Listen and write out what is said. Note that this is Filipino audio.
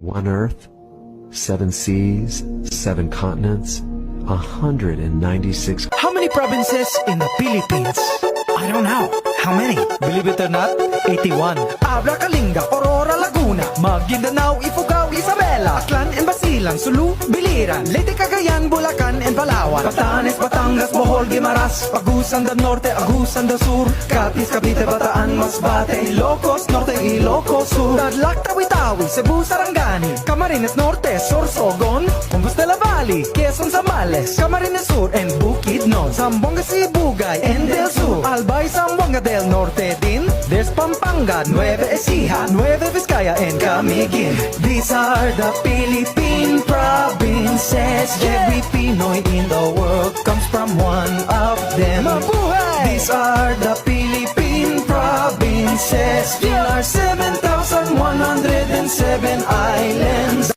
One Earth, seven seas, seven continents, 196. How many provinces in the Philippines? I don't know. How many? Believe it or not, 81. Abra, Kalinga, Aurora, Laguna, Maguindanao, Ifugao, Isabela, Aklan and Basilan, Sulu, Biliran, Leyte, Cagayan, Bulacan and Palawan, Batanes, Batangas, Bohol, Guimaras, Agusan del Norte, Agusan del Sur, Capiz, Cavite, Bataan, Masbate, Ilocos Norte, Ilocos Sur, Tarlac, Tawi-Tawi, Cebu, Sarangani, Camarines Norte, Sorsogon, Compostela Valley, Quezon, Zambales, Camarines Sur and Bukidnon, Zamboanga, Sibugay and Del Sur, Albay, Zamboanga del Norte din, there's Pampanga, Nueva Ecija, Nueva Vizcaya and Camiguin. These are the Philippine provinces. Every Pinoy in the world comes from one of them. Mabuhay! These are the Philippine provinces. There are 7,107 islands.